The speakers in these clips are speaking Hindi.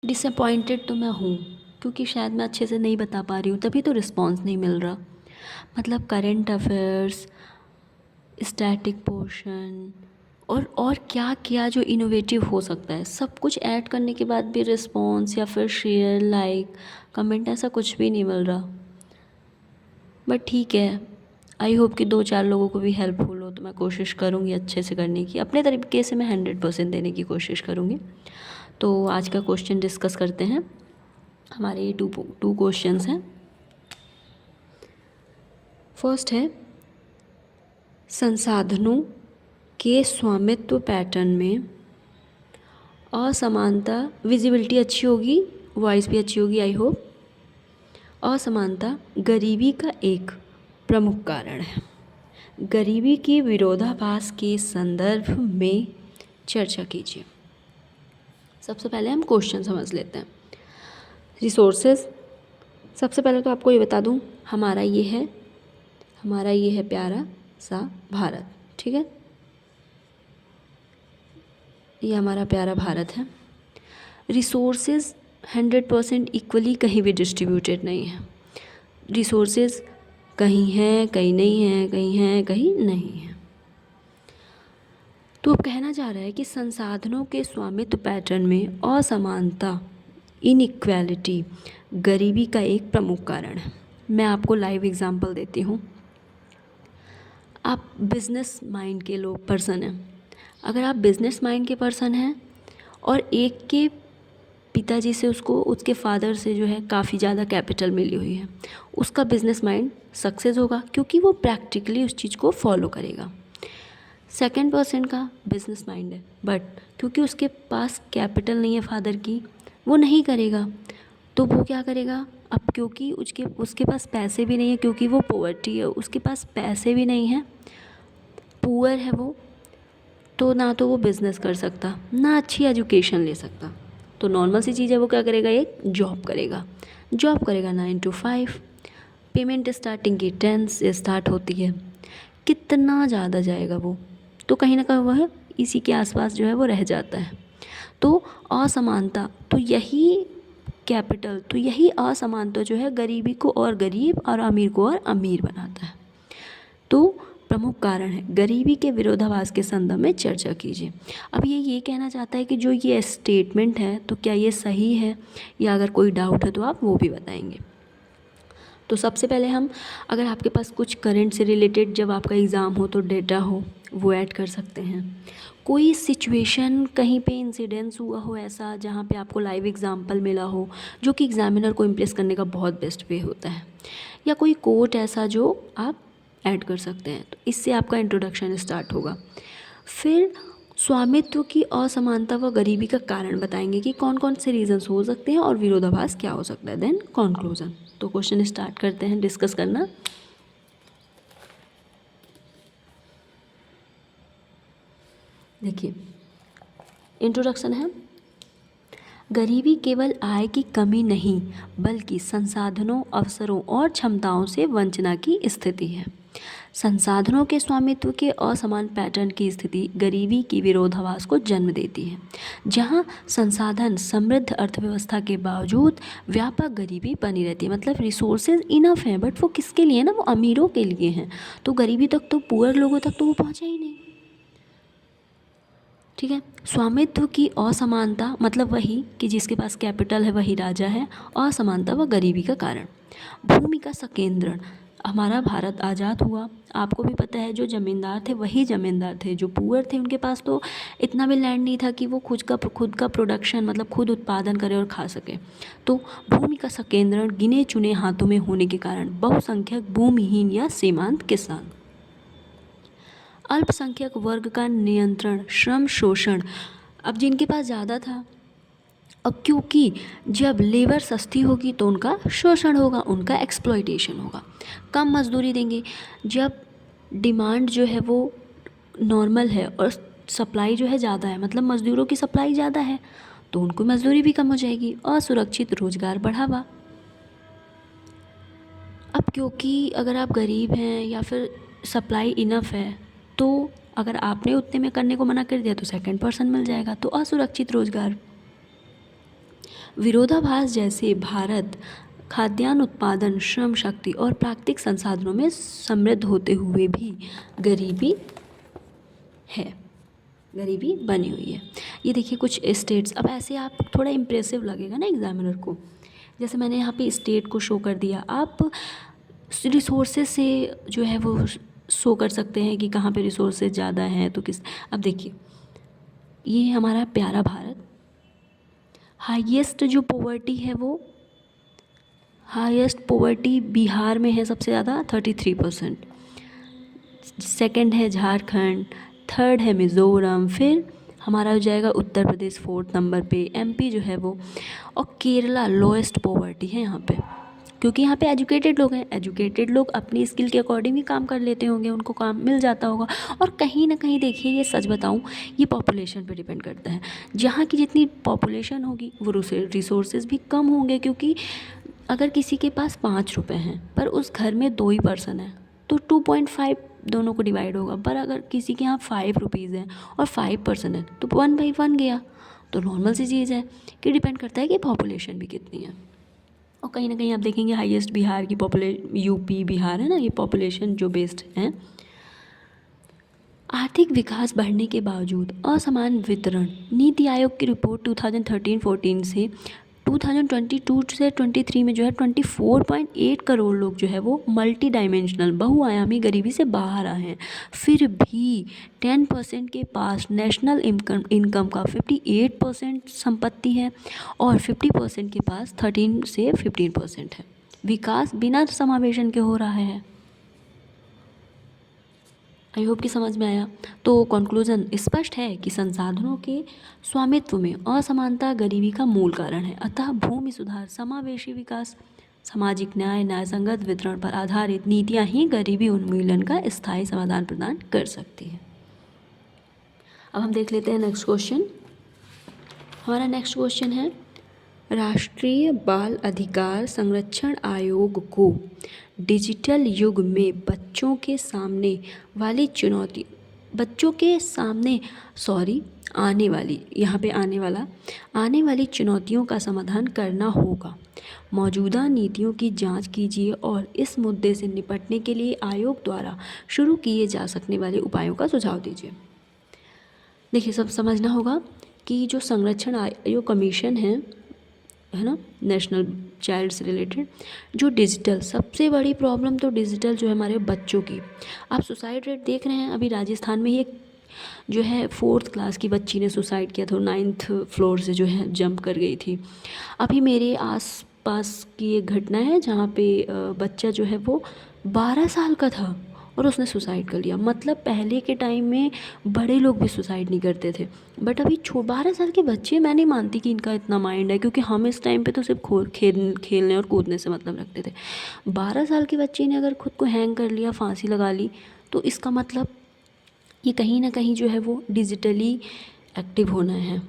डिसअपॉइंटेड तो मैं हूँ, क्योंकि शायद मैं अच्छे से नहीं बता पा रही हूँ, तभी तो रिस्पॉन्स नहीं मिल रहा। मतलब करेंट अफेयर्स, स्टैटिक पोर्शन और क्या क्या जो इनोवेटिव हो सकता है, सब कुछ ऐड करने के बाद भी रिस्पॉन्स या फिर शेयर, लाइक, कमेंट, ऐसा कुछ भी नहीं मिल रहा। बट ठीक है, आई होप कि 2-4 लोगों को भी हेल्पफुल हो, तो मैं कोशिश करूँगी अच्छे से करने की, अपने तरीके से मैं 100% देने की कोशिश करूँगी। तो आज का क्वेश्चन डिस्कस करते हैं। हमारे ये टू क्वेश्चंस हैं। फर्स्ट है, संसाधनों के स्वामित्व पैटर्न में असमानता, विजिबिलिटी अच्छी होगी, वॉइस भी अच्छी होगी आई होप। असमानता गरीबी का एक प्रमुख कारण है। गरीबी के विरोधाभास के संदर्भ में चर्चा कीजिए। सबसे पहले हम क्वेश्चन समझ लेते हैं। रिसोर्सेज, सबसे पहले तो आपको ये बता दूं, हमारा ये है प्यारा सा भारत, ठीक है, ये हमारा प्यारा भारत है। रिसोर्सेज 100% इक्वली कहीं भी डिस्ट्रीब्यूटेड नहीं है। रिसोर्सेज कहीं हैं, कहीं नहीं हैं, कहीं हैं, कहीं नहीं है। तो अब कहना चाह रहा है कि संसाधनों के स्वामित्व पैटर्न में असमानता, इनइक्वालिटी, गरीबी का एक प्रमुख कारण है। मैं आपको लाइव एग्जांपल देती हूँ। आप बिजनेस माइंड के लोग पर्सन हैं। अगर आप बिजनेस माइंड के पर्सन हैं और एक के पिताजी से, उसको उसके फादर से जो है काफ़ी ज़्यादा कैपिटल मिली हुई है, उसका बिजनेस माइंड सक्सेस होगा क्योंकि वो प्रैक्टिकली उस चीज़ को फॉलो करेगा। सेकेंड पर्सन का बिजनेस माइंड है, बट क्योंकि उसके पास कैपिटल नहीं है फादर की, वो नहीं करेगा। तो वो क्या करेगा, अब क्योंकि उसके पास पैसे भी नहीं है, क्योंकि वो पॉवर्टी है, उसके पास पैसे भी नहीं है, पुअर है वो, तो ना तो वो बिज़नेस कर सकता, ना अच्छी एजुकेशन ले सकता। तो नॉर्मल सी चीज़ है, वो क्या करेगा, एक जॉब करेगा 9 to 5। पेमेंट स्टार्टिंग की 10 से स्टार्ट होती है। कितना ज़्यादा जाएगा वो, तो कहीं ना कहीं वह इसी के आसपास जो है वो रह जाता है। तो असमानता, तो यही असमानता जो है गरीबी को और गरीब और अमीर को और अमीर बनाता है। तो प्रमुख कारण है, गरीबी के विरोधाभास के संदर्भ में चर्चा कीजिए। अब ये कहना चाहता है कि जो ये स्टेटमेंट है, तो क्या ये सही है, या अगर कोई डाउट है तो आप वो भी बताएंगे। तो सबसे पहले हम, अगर आपके पास कुछ करंट से रिलेटेड जब आपका एग्ज़ाम हो तो डेटा हो, वो ऐड कर सकते हैं। कोई सिचुएशन कहीं पे इंसिडेंस हुआ हो ऐसा जहाँ पे आपको लाइव एग्जांपल मिला हो, जो कि एग्जामिनर को इम्प्रेस करने का बहुत बेस्ट वे होता है, या कोई कोट ऐसा जो आप ऐड कर सकते हैं। तो इससे आपका इंट्रोडक्शन स्टार्ट होगा। फिर स्वामित्व की असमानता व गरीबी का कारण बताएंगे कि कौन कौन से रीजंस हो सकते हैं और विरोधाभास क्या हो सकता है। Then conclusion. तो क्वेश्चन स्टार्ट करते हैं डिस्कस करना। देखिए, इंट्रोडक्शन है, गरीबी केवल आय की कमी नहीं बल्कि संसाधनों, अवसरों और क्षमताओं से वंचना की स्थिति है। संसाधनों के स्वामित्व के असमान पैटर्न की स्थिति गरीबी की विरोधाभास को जन्म देती है। जहां संसाधन समृद्ध अर्थव्यवस्था के बावजूद व्यापक गरीबी बनी रहती है। मतलब रिसोर्सेज इनफ हैं, बट वो किसके लिए ना, वो अमीरों के लिए हैं। तो गरीबी तक तो, पुअर लोगों तक तो वो पहुंचा ही नहीं। ठीक है। स्वामित्व की असमानता, मतलब वही कि जिसके पास कैपिटल है वही राजा है। असमानता व गरीबी का कारण। भूमि का संकेंद्रण, हमारा भारत आज़ाद हुआ, आपको भी पता है, जो ज़मींदार थे वही ज़मींदार थे, जो पुअर थे उनके पास तो इतना भी लैंड नहीं था कि वो खुद का प्रोडक्शन, मतलब खुद उत्पादन करे और खा सके। तो भूमि का संकेंद्रण गिने चुने हाथों में होने के कारण बहुसंख्यक भूमिहीन या सीमांत किसान। अल्पसंख्यक वर्ग का नियंत्रण, श्रम शोषण, अब जिनके पास ज़्यादा था, अब क्योंकि जब लेबर सस्ती होगी तो उनका शोषण होगा, उनका एक्सप्लॉइटेशन होगा, कम मजदूरी देंगे। जब डिमांड जो है वो नॉर्मल है और सप्लाई जो है ज़्यादा है, मतलब मज़दूरों की सप्लाई ज़्यादा है, तो उनको मजदूरी भी कम हो जाएगी। असुरक्षित रोजगार बढ़ावा, अब क्योंकि अगर आप गरीब हैं या फिर सप्लाई इनफ है, तो अगर आपने उतने में करने को मना कर दिया तो सेकंड पर्सन मिल जाएगा, तो असुरक्षित रोजगार। विरोधाभास जैसे भारत खाद्यान्न उत्पादन, श्रम शक्ति और प्राकृतिक संसाधनों में समृद्ध होते हुए भी गरीबी है, गरीबी बनी हुई है। ये देखिए कुछ स्टेट्स, अब ऐसे आप थोड़ा इम्प्रेसिव लगेगा ना एग्जामिनर को। जैसे मैंने यहाँ पे स्टेट को शो कर दिया, आप रिसोर्सेज से जो है वो शो कर सकते हैं कि कहाँ पे रिसोर्सेज ज़्यादा हैं तो किस। अब देखिए ये हमारा प्यारा भारत, हाईएस्ट जो पॉवर्टी है वो, हाईएस्ट पॉवर्टी बिहार में है सबसे ज़्यादा 33%, सेकंड है झारखंड, थर्ड है मिज़ोरम, फिर हमारा हो जाएगा उत्तर प्रदेश 4th नंबर पे, एमपी जो है वो, और केरला लोएस्ट पॉवर्टी है यहाँ पे, क्योंकि यहाँ पे एजुकेटेड लोग हैं। एजुकेटेड लोग अपनी स्किल के अकॉर्डिंग ही काम कर लेते होंगे, उनको काम मिल जाता होगा। और कहीं ना कहीं देखिए, ये सच बताऊँ, ये पॉपुलेशन पे डिपेंड करता है। जहाँ की जितनी पॉपुलेशन होगी वो रिसोर्सेज भी कम होंगे, क्योंकि अगर किसी के पास 5 रुपये हैं पर उस घर में 2 ही पर्सन है तो 2.5 दोनों को डिवाइड होगा। पर अगर किसी के यहाँ 5 रुपीज़ हैं और 5 पर्सन है तो 1/1 गया। तो नॉर्मल सी चीज़ है कि डिपेंड करता है कि पॉपुलेशन भी कितनी है। और कहीं ना कहीं आप देखेंगे हाईएस्ट बिहार की यूपी बिहार है ना, ये पॉपुलेशन जो बेस्ड हैं। आर्थिक विकास बढ़ने के बावजूद असमान वितरण, नीति आयोग की रिपोर्ट 2013-14 से 2022 से 23 में जो है 24.8 करोड़ लोग जो है वो मल्टी डायमेंशनल बहुआयामी गरीबी से बाहर आए हैं। फिर भी 10% के पास नेशनल इनकम का 58% संपत्ति है और 50% के पास 13 से 15% है। विकास बिना समावेशन के हो रहा है। आई होप कि समझ में आया। तो कंक्लूजन स्पष्ट है कि संसाधनों के स्वामित्व में असमानता गरीबी का मूल कारण है। अतः भूमि सुधार, समावेशी विकास, सामाजिक न्याय, न्यायसंगत वितरण पर आधारित नीतियां ही गरीबी उन्मूलन का स्थायी समाधान प्रदान कर सकती है। अब हम देख लेते हैं नेक्स्ट क्वेश्चन। हमारा नेक्स्ट क्वेश्चन है, राष्ट्रीय बाल अधिकार संरक्षण आयोग को डिजिटल युग में बच्चों के सामने वाली चुनौती, आने वाली चुनौतियों का समाधान करना होगा। मौजूदा नीतियों की जांच कीजिए और इस मुद्दे से निपटने के लिए आयोग द्वारा शुरू किए जा सकने वाले उपायों का सुझाव दीजिए। देखिए, सब समझना होगा कि जो संरक्षण आयोग कमीशन है ना, नेशनल चाइल्ड से रिलेटेड, जो डिजिटल, सबसे बड़ी प्रॉब्लम तो डिजिटल जो है हमारे बच्चों की। आप सुसाइड रेट देख रहे हैं, अभी राजस्थान में ही एक जो है 4th क्लास की बच्ची ने सुसाइड किया था, 9th फ्लोर से जो है जंप कर गई थी। अभी मेरे आस पास की एक घटना है जहाँ पे बच्चा जो है वो 12 साल का था और उसने सुसाइड कर लिया। मतलब पहले के टाइम में बड़े लोग भी सुसाइड नहीं करते थे, बट अभी 12 साल के बच्चे, मैं नहीं मानती कि इनका इतना माइंड है, क्योंकि हम इस टाइम पे तो सिर्फ खेलने और कूदने से मतलब रखते थे। 12 साल के बच्चे ने अगर खुद को हैंग कर लिया, फांसी लगा ली, तो इसका मतलब ये कहीं ना कहीं जो है वो डिजिटली एक्टिव होना है।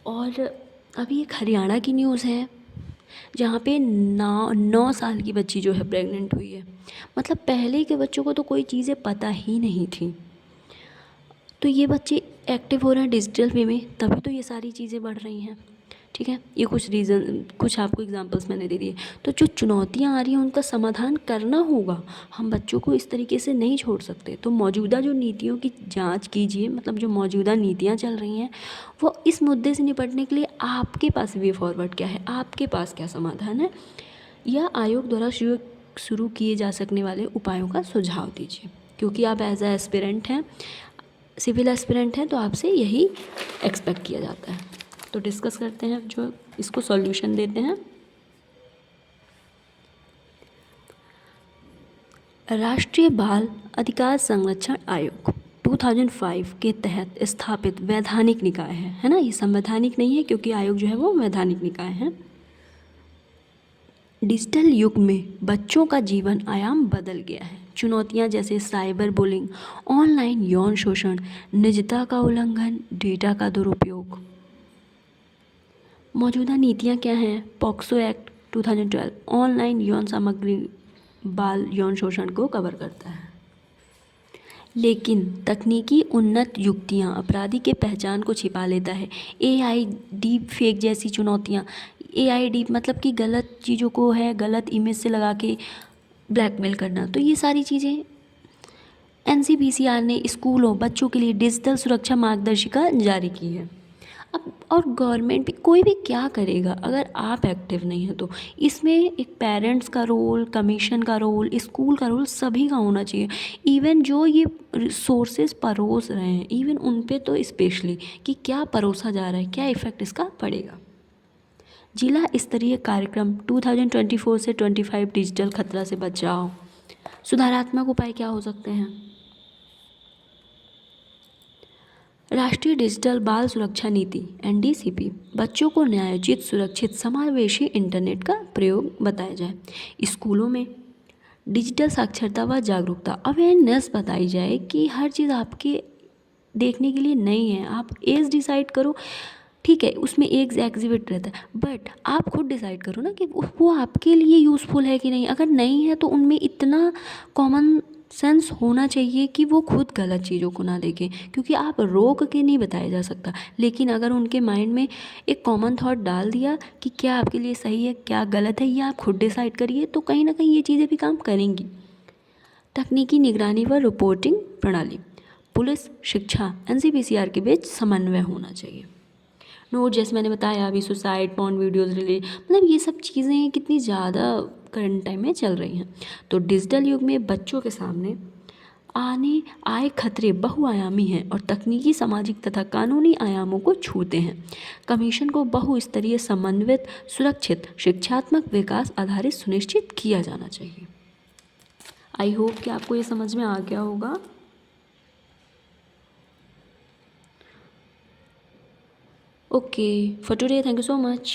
और अभी एक हरियाणा की न्यूज़ है जहाँ पे 9 साल की बच्ची जो है प्रेग्नेंट हुई है। मतलब पहले के बच्चों को तो कोई चीज़ें पता ही नहीं थी, तो ये बच्चे एक्टिव हो रहे हैं डिजिटल वे में, तभी तो ये सारी चीज़ें बढ़ रही हैं। ठीक है, ये कुछ आपको एग्जांपल्स मैंने दे दिए। तो जो चुनौतियाँ आ रही हैं उनका समाधान करना होगा, हम बच्चों को इस तरीके से नहीं छोड़ सकते। तो मौजूदा जो नीतियों की जांच कीजिए, मतलब जो मौजूदा नीतियाँ चल रही हैं वो इस मुद्दे से निपटने के लिए आपके पास वे फॉरवर्ड क्या है, आपके पास क्या समाधान है, या आयोग द्वारा शुरू किए जा सकने वाले उपायों का सुझाव दीजिए। क्योंकि आप एज ए एस्पिरेंट हैं, सिविल एस्पिरेंट हैं, तो आपसे यही एक्सपेक्ट किया जाता है। तो डिस्कस करते हैं, जो इसको सॉल्यूशन देते हैं। राष्ट्रीय बाल अधिकार संरक्षण आयोग 2005 के तहत स्थापित वैधानिक निकाय है ना, ये संवैधानिक नहीं है क्योंकि आयोग जो है वो वैधानिक निकाय है। डिजिटल युग में बच्चों का जीवन आयाम बदल गया है। चुनौतियां जैसे साइबर बुलिंग, ऑनलाइन यौन शोषण, निजता का उल्लंघन, डेटा का दुरुपयोग। मौजूदा नीतियां क्या हैं? पॉक्सो एक्ट 2012 ऑनलाइन यौन सामग्री बाल यौन शोषण को कवर करता है। लेकिन तकनीकी उन्नत युक्तियाँ अपराधी के पहचान को छिपा लेता है। एआई डीप फेक जैसी चुनौतियाँ, एआई डीप मतलब कि गलत चीज़ों को है गलत इमेज से लगा के ब्लैकमेल करना, तो ये सारी चीज़ें एनसीपीसीआर ने स्कूलों बच्चों के लिए डिजिटल सुरक्षा मार्गदर्शिका जारी की है। अब और गवर्नमेंट भी कोई भी क्या करेगा अगर आप एक्टिव नहीं हैं तो इसमें एक पेरेंट्स का रोल, कमीशन का रोल, स्कूल का रोल सभी का होना चाहिए। इवन जो ये रिसोर्सेज परोस रहे हैं इवन उन पे तो स्पेशली कि क्या परोसा जा रहा है, क्या इफ़ेक्ट इसका पड़ेगा। जिला स्तरीय कार्यक्रम 2024 से 25 डिजिटल खतरा से बचाओ। सुधारात्मक उपाय क्या हो सकते हैं? राष्ट्रीय डिजिटल बाल सुरक्षा नीति एनडीसीपी बच्चों को न्यायोचित सुरक्षित समावेशी इंटरनेट का प्रयोग बताया जाए। स्कूलों में डिजिटल साक्षरता व जागरूकता अवेयरनेस बताई जाए कि हर चीज़ आपके देखने के लिए नहीं है। आप एज डिसाइड करो, ठीक है, उसमें एक एग्जिबिट रहता है, बट आप खुद डिसाइड करो ना कि वो आपके लिए यूज़फुल है कि नहीं। अगर नहीं है तो उनमें इतना कॉमन सेंस होना चाहिए कि वो खुद गलत चीज़ों को ना देखें, क्योंकि आप रोक के नहीं बताया जा सकता। लेकिन अगर उनके माइंड में एक कॉमन थॉट डाल दिया कि क्या आपके लिए सही है क्या गलत है ये आप खुद डिसाइड करिए, तो कहीं ना कहीं ये चीज़ें भी काम करेंगी। तकनीकी निगरानी व रिपोर्टिंग प्रणाली, पुलिस शिक्षा एनसीपीसीआर के बीच समन्वय होना चाहिए। नोट जैसे मैंने बताया अभी सुसाइड पॉर्न वीडियोज़ रिलेटेड, मतलब ये सब चीज़ें कितनी ज़्यादा करंट टाइम में चल रही हैं। तो डिजिटल युग में बच्चों के सामने आए खतरे बहुआयामी हैं और तकनीकी सामाजिक तथा कानूनी आयामों को छूते हैं। कमीशन को बहुस्तरीय समन्वित सुरक्षित शिक्षात्मक विकास आधारित सुनिश्चित किया जाना चाहिए। आई होप कि आपको ये समझ में आ गया होगा। Okay, for today, thank you so much.